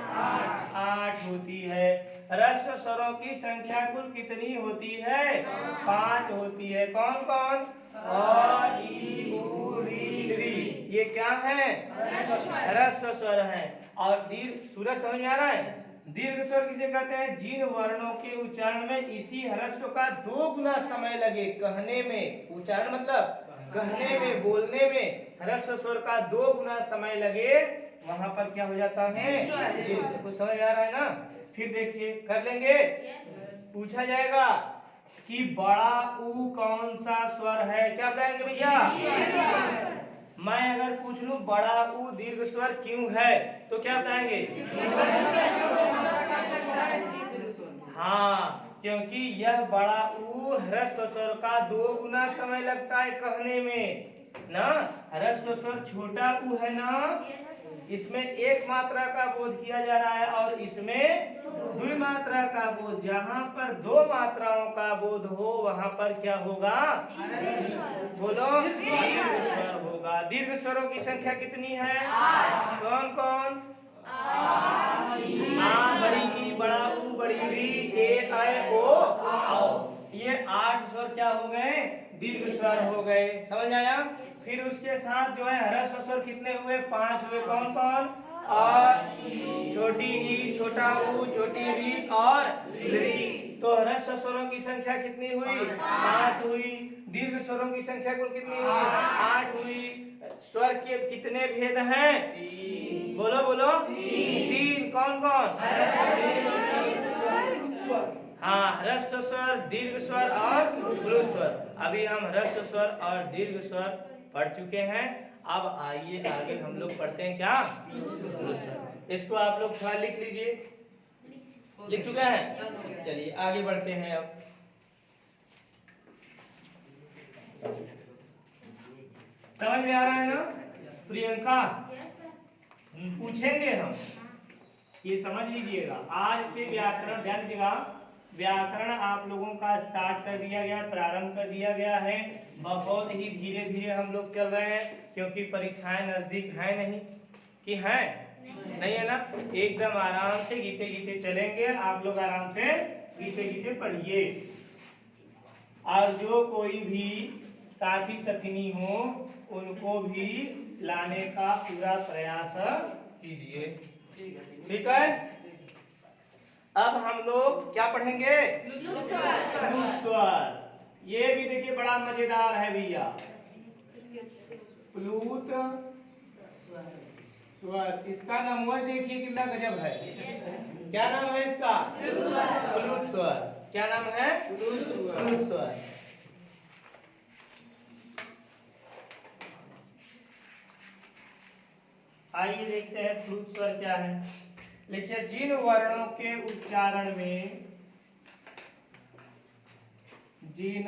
8 होती है। ह्रस्व स्वरों की संख्या कुल कितनी होती है? 5 होती है। कौन कौन? अ ई उ री री। ये क्या है? ह्रस्व स्वर है। और दीर्घ सूरज समझ में आ रहा है? दीर्घ स्वर किसे कहते हैं? जिन वर्णों के उच्चारण में इसी ह्रस्व का 2 गुना समय लगे कहने में। उच्चारण मतलब कहने में, बोलने में ह्रस्व स्वर का 2 गुना समय लगे, वहां पर क्या हो जाता है? कुछ समझ आ रहा है ना? फिर देखिए कर लेंगे। पूछा जाएगा कि बड़ा ऊ कौन सा स्वर है? क्या बताएंगे भैया? मैं अगर पूछ लूं बड़ा ऊ दीर्घ स्वर क्यों है तो क्या बताएंगे? हाँ, क्योंकि यह बड़ा ऊ ह्रस्व स्वर का 2 गुना समय लगता है कहने में ना। ह्रस्व स्वर छोटा ऊ है ना, इसमें एक मात्रा का बोध किया जा रहा है, और इसमें द्विमात्रा का बोध। जहाँ पर 2 मात्राओं का बोध हो वहां पर क्या होगा? बोलो, दीर्घ होगा। दीर्घ स्वरों की संख्या कितनी है? कौन कौन? आ, बड़ी ई, बड़ा ऊ, बड़ी री, ए ऐ ओ आओ। ये 8 स्वर क्या हो गए? दीर्घ स्वर हो गए। समझ में आया? फिर उसके साथ जो है ह्रस्व स्वर कितने हुए? 5 हुए। कौन कौन? आ, छोटी ई, छोटा ऊ, छोटी री और री। तो ह्रस्व स्वरों की संख्या कितनी हुई? 5 हुई। दीर्घ स्वरों की संख्या कुल कितनी हुई? 8 हुई। स्वर के कितने भेद हैं? बोलो बोलो। 3। कौन कौन? हाँ, ह्रस्व स्वर, दीर्घ स्वर और प्लुत स्वर। अभी हम ह्रस्व स्वर और दीर्घ स्वर पढ़ चुके हैं। अब आइए आगे हम लोग पढ़ते हैं क्या, प्लुत स्वर। इसको आप लोग थोड़ा लिख लीजिए। लिख चुके हैं? चलिए आगे बढ़ते हैं। अब समझ में आ रहा है ना प्रियंका? पूछेंगे हम, ये समझ लीजिएगा। आज से व्याकरण, ध्यान दीजिएगा, व्याकरण आप लोगों का स्टार्ट कर दिया गया, प्रारंभ कर दिया गया है। बहुत ही धीरे धीरे हम लोग चल रहे हैं, क्योंकि परीक्षाएं नजदीक हैं नहीं कि हैं, नहीं है ना। एकदम आराम से गीते गीते चलेंगे। आप लोग आराम से गीते गीते पढ़िए, और जो कोई भी साथी सथिनी हो उनको भी लाने का पूरा प्रयास कीजिए, ठीक है। अब हम लोग क्या पढ़ेंगे, प्लुत स्वर। ये भी देखिए बड़ा मजेदार है भैया, प्लुत स्वर। इसका नाम हुआ, देखिए कितना गजब है। क्या नाम है इसका, प्लुत स्वर। क्या नाम है, प्लुत स्वर। आइए देखते हैं प्लुत स्वर क्या है। लिखिए, जिन वर्णों के उच्चारण में, जिन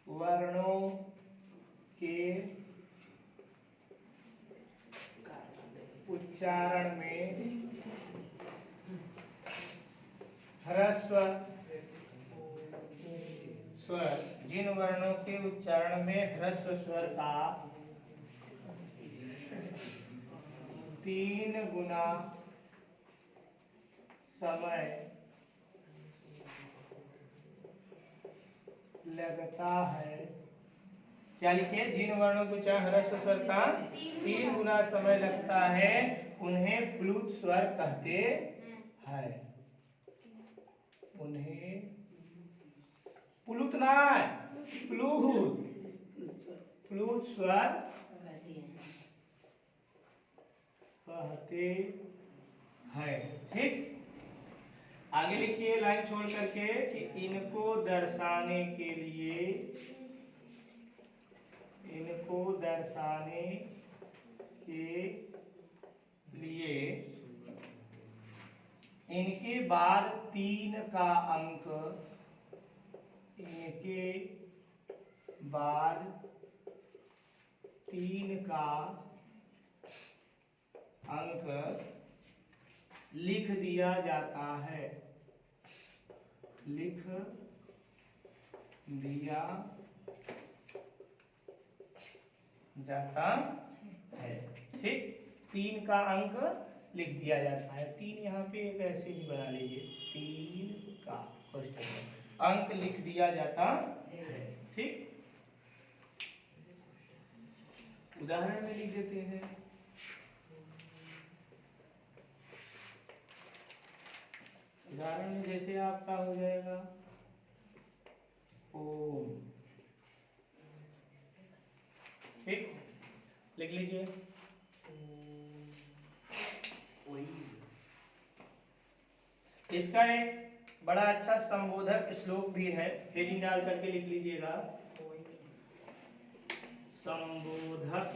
वर्णों के उच्चारण में ह्रस्व स्वर, जिन वर्णों के उच्चारण में ह्रस्व स्वर का 3 गुना समय लगता है। क्या लिखे, जिन वर्णों को उच्चारण ह्रस्व स्वर का 3 गुना समय लगता है उन्हें प्लुत स्वर कहते हैं। उन्हें प्लुत ना, प्लुत, प्लुत स्वर कहते हैं, ठीक। आगे लिखिए लाइन छोड़ करके कि इनको दर्शाने के लिए, इनको दर्शाने के लिए इनके बाद 3 का अंक, इनके बाद 3 का अंक लिख दिया जाता है, लिख दिया जाता है, ठीक। 3 का अंक लिख दिया जाता है। 3 यहाँ पे एक ऐसे भी बना लीजिए, 3 का अंक लिख दिया जाता है, ठीक। उदाहरण में लिख देते हैं। उदाहरण में जैसे आपका हो जाएगा ओम, ठीक, लिख लीजिए। इसका एक बड़ा अच्छा संबोधक श्लोक भी है, हेडिंग डाल करके लिख लीजिएगा, संबोधक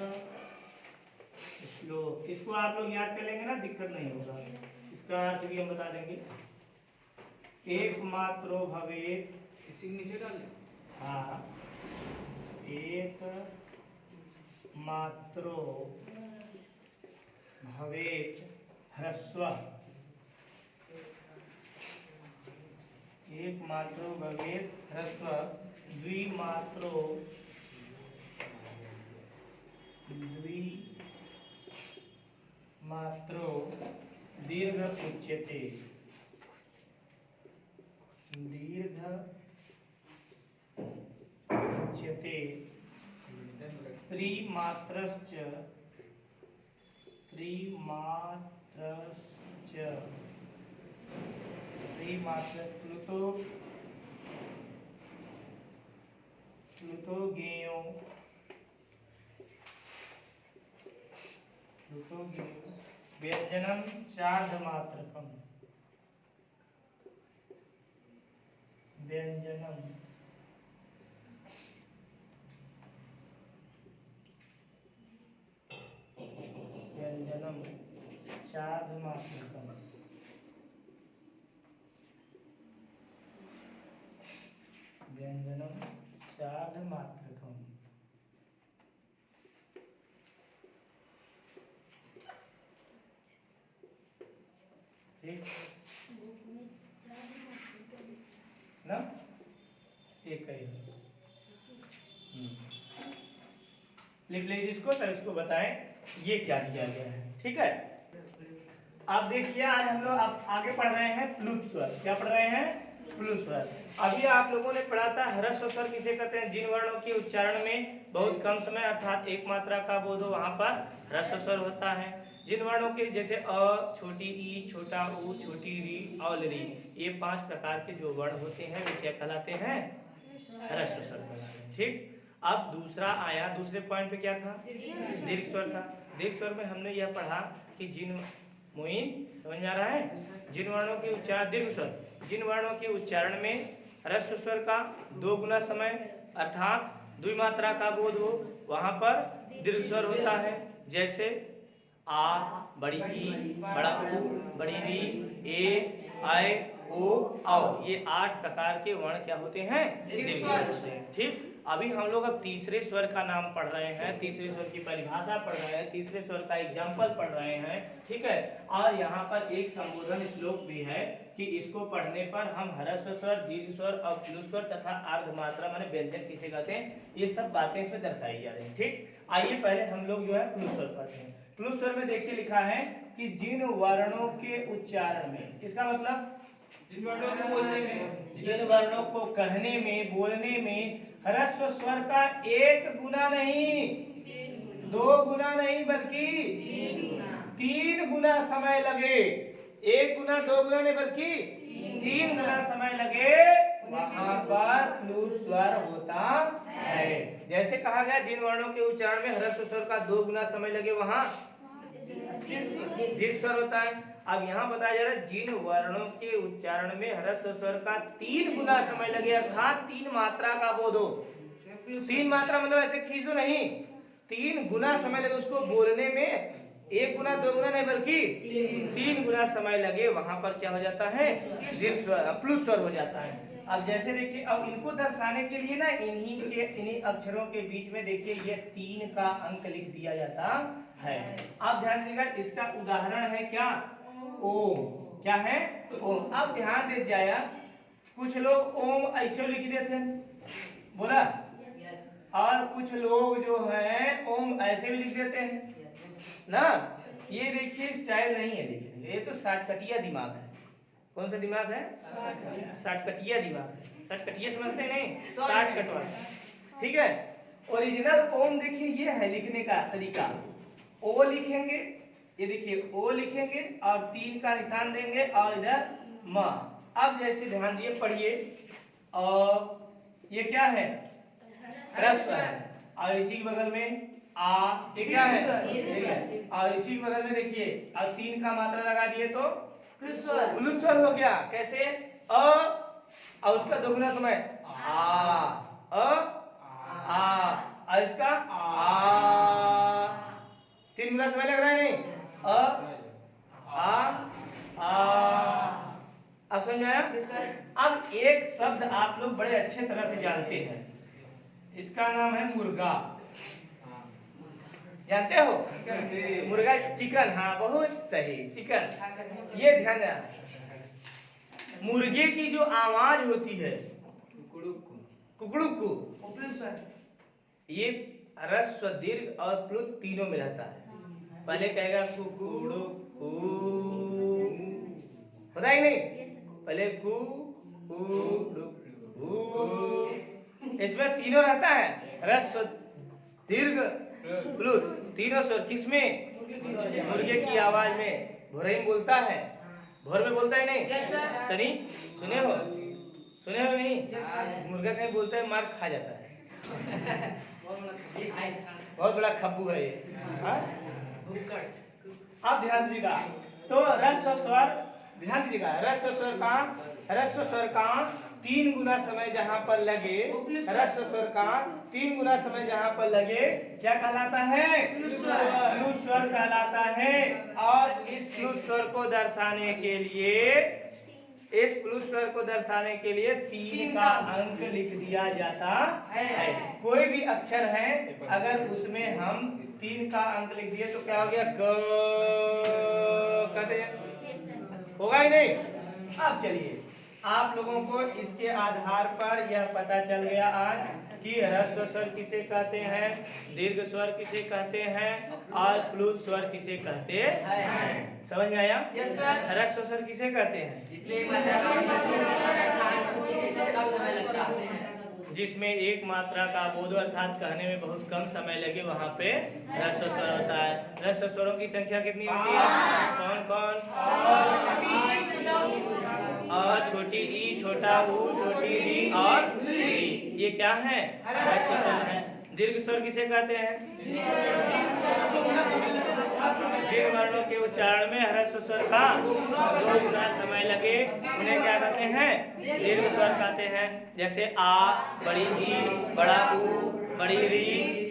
श्लोक। इसको आप लोग याद कर लेंगे ना, दिक्कत नहीं होगा। इसका अर्थ भी हम बता देंगे। एक मात्रो भवेत, सिग्नेचर डाल लें। हाँ, एक मात्रो भवेत ह्रस्व, एक मात्रो भवेत ह्रस्व, द्विमात्रो, द्विमात्रो दीर्घ उच्यते, दीर्घ उच्यते, त्रिमात्रश्च, त्रिमात्रश्च, त्रिमात्र, प्लुतो, प्लुतो गेयो, प्लुतो गेयो, व्यंजनम चार्धमात्रकम, व्यंजनम व्यंजनम चार्धमात्रकम व्यंजनम चार्धमात्रकम। ठीक ना, एक ही लिख लीजिए इसको, तब इसको बताएं ये क्या दिया गया है। ठीक है, आप देखिए आज हम लोग आप आगे पढ़ रहे हैं प्लुत स्वर। क्या पढ़ रहे हैं? प्लुत स्वर। अभी आप लोगों ने पढ़ा था ह्रस्व स्वर किसे कहते हैं? जिन वर्णों के उच्चारण में बहुत कम समय अर्थात एक मात्रा का बोध हो वहां पर ह्रस्व स्वर होता है। जिन वर्णों के जैसे अ, छोटी ई, छोटा ऊ, छोटी री और री, ये 5 प्रकार के जो वर्ण होते हैं वे क्या कहलाते हैं? ह्रस्व स्वर कहलाते हैं। ठीक, अब दूसरा आया, दूसरे पॉइंट पे क्या था? दीर्घ स्वर था। दीर्घ स्वर में हमने यह पढ़ा कि जिन मोइन समझ में आ रहा है? जिन वर्णों के उच्चारण दीर्घ स्वर, जिन वर्णों के उच्चारण में ह्रस्व स्वर का 2 गुना समय अर्थात द्विमात्रा का बोध हो वहां पर दीर्घ स्वर होता है। जैसे आ, बड़ी ई, बड़ा ऊ, बड़ी री, ए, आय, ओ, औ, ये 8 प्रकार के वर्ण क्या होते हैं? दीर्घ स्वर होते हैं। ठीक, अभी हम लोग अब तीसरे स्वर का नाम पढ़ रहे हैं, तीसरे स्वर की परिभाषा पढ़ रहे हैं, तीसरे स्वर का एग्जाम्पल पढ़ रहे हैं। ठीक है, और यहाँ पर एक संबोधन श्लोक भी है कि इसको पढ़ने पर हम ह्रस्व स्वर, दीर्घ स्वर और प्लुत स्वर तथा अर्धमात्रा माने व्यंजन किसे कहते हैं, ये सब बातें इसमें दर्शाई जा रही हैं। ठीक, आइए पहले हम लोग जो है प्लुत स्वर पढ़ते हैं। प्लुत स्वर में देखिए लिखा है कि जिन वर्णों के उच्चारण में, इसका मतलब जिन वर्णों को बोलने में, जिन वर्णों को कहने में, बोलने में ह्रस्व स्वर का 1 गुना नहीं, 2 गुना नहीं, बल्कि 3 गुना समय लगे। 1 गुना 2 गुना नहीं बल्कि 3 गुना समय लगे वहां पर प्लुत स्वर होता है। जैसे कहा गया जिन वर्णों के उच्चारण में ह्रस्व स्वर का 2 गुना समय लगे वहां दीर्घ स्वर होता है। अब यहाँ बताया जा रहा है जिन वर्णों के उच्चारण में ह्रस्व स्वर का 3 गुना समय लगे अर्थात 3 मात्रा का बोध हो। 3 मात्रा मतलब ऐसे खींचो नहीं, 3 गुना समय लगे उसको बोलने में, 1 गुना 2 गुना नहीं बल्कि 3 गुना समय लगे वहां पर क्या हो जाता है? दीर्घ स्वर, प्लुत स्वर हो जाता है। अब जैसे देखिए, अब इनको दर्शाने के लिए ना इन्हीं अक्षरों के बीच में देखिए ये 3 का अंक लिख दिया जाता है। आप ध्यान दीजिएगा, इसका उदाहरण है क्या? ओम। क्या है? ओम। अब ध्यान दे जाया, कुछ लोग ओम ऐसे लिख देते हैं, बोला, और कुछ लोग जो है ओम ऐसे भी लिख देते हैं ना। ये देखिए स्टाइल नहीं है लिखने, ये तो शॉर्टकटिया दिमाग है। कौन सा दिमाग है? शॉर्टकटिया दिमाग है। शॉर्टकटिया समझते नहीं, शॉर्टकट वाला। ठीक है, ओरिजिनल ओम देखिए ये है लिखने का तरीका। ओ लिखेंगे, ये देखिए ओ लिखेंगे और 3 का निशान देंगे और इधर म। अब जैसे ध्यान दिए पढ़िए, और ये क्या है? ह्रस्व है, और इसी बगल में आ, ये क्या है? और इसी बगल में देखिए और 3 का मात्रा लगा दिए तो प्लुत स्वर हो गया। कैसे? अ और उसका 2 गुना समय आ, और इसका आ, 3 गुना समय लग रहा है नहीं? अब समझ आया? अब एक शब्द आप लोग बड़े अच्छे तरह से जानते हैं, इसका नाम है मुर्गा। जानते हो? मुर्गा, चिकन। हाँ बहुत सही, चिकन। ये ध्यान देना, मुर्गे की जो आवाज होती है कुकड़ुकू, ये ह्रस्व, दीर्घ और प्लुत तीनों में रहता है। पहले कहेगा कुकड़ुकू, होता ही नहीं, पहले कु, इसमें तीनों रहता है, ह्रस्व, दीर्घ, प्लुत, तीनों स्वर। किसमें? मुर्गे की आवाज में। भोरई में बोलता है, भोर में बोलता है नहीं? सनी सुने हो? सुने हो नहीं? मुर्गा कहीं बोलता है मार खा जाता है। बहुत बड़ा खब्बू है ये। अब ध्यान दीजिएगा, तो ह्रस्व स्वर, ध्यान दीजिएगा, ह्रस्व स्वर का ह्रस्व स्वर का 3 गुना समय जहां पर लगे, ह्रस्व स्वर का 3 गुना समय जहां पर लगे, क्या कहलाता है? प्लुत स्वर कहलाता है। और इस प्लुत स्वर को दर्शाने के लिए, इस प्लुत स्वर को दर्शाने के लिए 3 का अंक लिख दिया जाता है। कोई भी अक्षर है, अगर उसमें हम 3 का अंक लिख दिए तो क्या हो गया? ग कहते हैं, होगा ही नहीं। अब चलिए, आप लोगों को इसके आधार पर यह पता चल गया आज कि ह्रस्व स्वर किसे कहते हैं, दीर्घ स्वर किसे कहते हैं और प्लुत स्वर किसे कहते हैं। समझ में आया? ह्रस्व स्वर किसे कहते हैं? जिसमें एक मात्रा का बोध अर्थात कहने में बहुत कम समय लगे, वहाँ पे ह्रस्व स्वर होता है। ह्रस्व स्वरों की संख्या कितनी होती है? कौन कौन? अ, छोटी ई, छोटा ऊ, छोटी री और री। ये क्या है? ह्रस्व स्वर है। दीर्घ स्वर किसे कहते हैं? जिन वर्णों के उच्चारण में ह्रस्व स्वर का 2 गुना समय लगे उन्हें क्या कहते हैं? दीर्घ स्वर कहते हैं। जैसे आ, बड़ी ई, बड़ा ऊ, बड़ी री,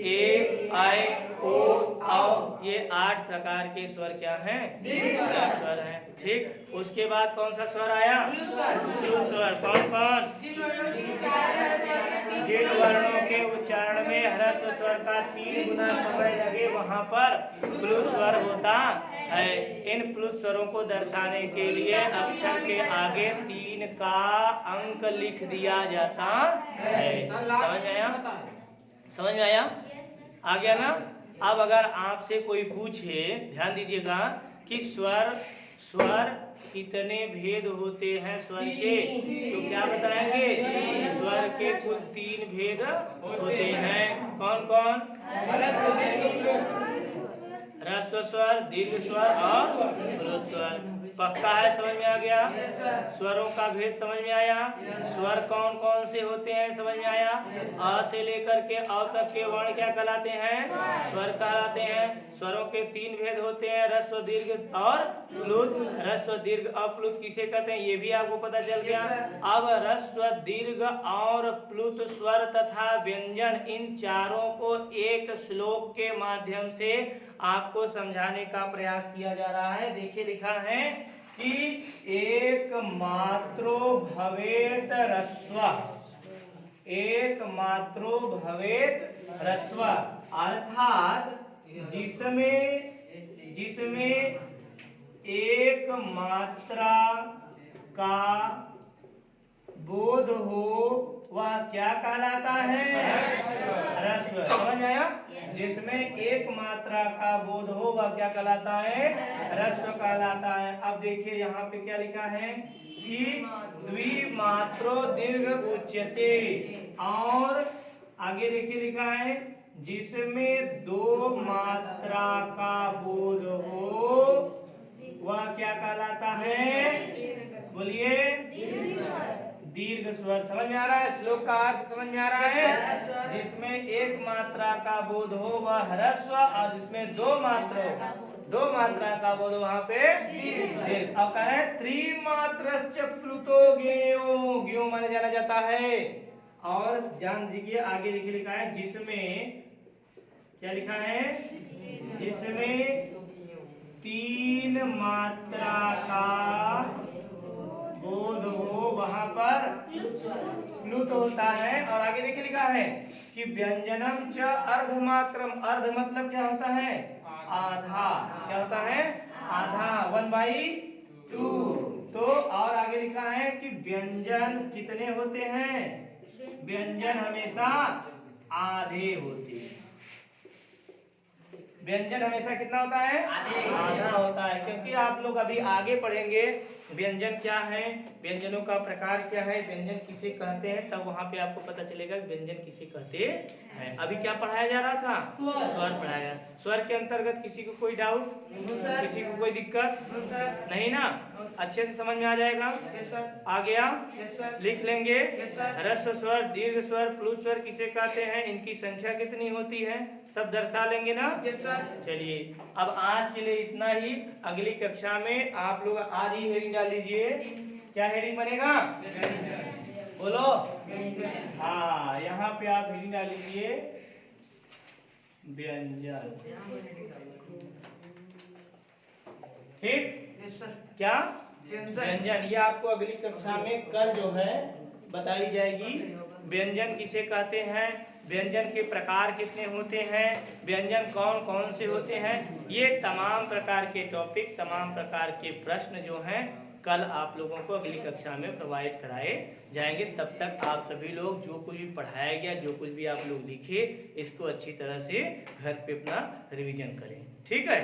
ए, आई, ओ, औ। ये 8 प्रकार के स्वर क्या हैं? स्वर हैं। ठीक, उसके बाद कौन सा स्वर आया? प्लुत स्वर। कौन कौन? जिन वर्णों के उच्चारण में ह्रस्व स्वर का 3 गुना समय लगे वहाँ पर प्लुत स्वर होता है। इन प्लुत स्वरों को दर्शाने के लिए अक्षर के आगे 3 का अंक लिख दिया जाता है। समझ में आया? समझ में आया? आ गया ना? अब अगर आपसे कोई पूछे, ध्यान दीजिएगा कि स्वर कितने भेद होते हैं स्वर के, तो क्या बताएंगे? स्वर के कुल 3 भेद होते हैं। कौन कौन? ह्रस्व स्वर, दीर्घ स्वर और प्लुत स्वर। पक्का है? समझ में आ गया? स्वरों का भेद समझ में आया? स्वर कौन कौन से होते हैं समझ में आया? अ से लेकर के अ तक के वर्ण क्या कहलाते हैं? स्वर कहलाते हैं। स्वरों के 3 भेद होते हैं, ह्रस्व, दीर्घ और प्लुत। ह्रस्व, दीर्घ और प्लुत किसे कहते हैं ये भी आपको पता चल गया। अब ह्रस्व, दीर्घ और प्लुत स्वर तथा व्यंजन, इन चारों को एक श्लोक के माध्यम से आपको समझाने का प्रयास किया जा रहा है। देखिए लिखा है कि एक मात्रो भवेत ह्रस्व, एक मात्रो भवेत ह्रस्व, अर्थात जिसमें एक मात्रा का बोध हो वह क्या कहलाता है? ह्रस्व। समझ आया? जिसमें एक मात्रा का बोध हो वह क्या कहलाता है? ह्रस्व कहलाता है। अब देखिए यहाँ पे क्या लिखा है कि द्विमात्रो दीर्घ उच्यते, और आगे देखिए लिखा है जिसमें 2 मात्रा का बोध हो वह क्या कहलाता है? बोलिए। दीर्घ स्वर। समझ में आ रहा है? श्लोक का अर्थ समझ में आ रहा है? जिसमें एक मात्रा का बोध हो वह ह्रस्व, और जिसमें 2 मात्रा का बोध वहाँ पे दीर्घ। अब कह रहे हैं त्रिमात्रश्च प्लुतो ज्ञेयो, ज्ञेयो माने जाना जाता है। और जान दीजिए आगे देखिए लिखा है जिसमें क्या लिखा है? जिसमें 3 मात्रा का बोध हो वहां पर प्लुत होता है। और आगे देखिए लिखा है कि व्यंजनम च अर्धमात्रम, अर्ध मतलब क्या होता है? आधा। क्या होता है? आधा, 1/2। तो और आगे लिखा है कि व्यंजन कितने होते हैं? व्यंजन हमेशा आधे होते हैं। व्यंजन हमेशा कितना होता है? आधा होता है। क्योंकि आप लोग अभी आगे पढ़ेंगे व्यंजन क्या है, व्यंजनों का प्रकार क्या है, व्यंजन किसे कहते हैं, तब वहाँ पे आपको पता चलेगा व्यंजन किसे कहते हैं। अभी क्या पढ़ाया जा रहा था? स्वर पढ़ाया। स्वर के अंतर्गत किसी को कोई डाउट, किसी को कोई दिक्कत नहीं ना? अच्छे से समझ में आ जाएगा। Yes sir. आ गया, यस सर। लिख लेंगे। Yes sir. ह्रस्व स्वर, दीर्घ स्वर, प्लुत स्वर किसे कहते हैं, इनकी संख्या कितनी होती है, सब दर्शा लेंगे ना। Yes sir. चलिए अब आज के लिए इतना ही। अगली कक्षा में आप लोग आज ही हेडिंग डाल लीजिए। क्या हेडिंग बनेगा, बोलो। हाँ, यहाँ पे आप हेडिंग डाल लीजिए व्यंजन। ठीक, यस सर। क्या व्यंजन। व्यंजन, ये आपको अगली कक्षा में कल जो है बताई जाएगी। व्यंजन किसे कहते हैं, व्यंजन के प्रकार कितने होते हैं, व्यंजन कौन कौन से होते हैं, ये तमाम प्रकार के टॉपिक, तमाम प्रकार के प्रश्न जो हैं कल आप लोगों को अगली कक्षा में प्रोवाइड कराए जाएंगे। तब तक आप सभी लोग जो कुछ भी पढ़ाया गया, जो कुछ भी आप लोग लिखे, इसको अच्छी तरह से घर पे अपना रिवीजन करें। ठीक है।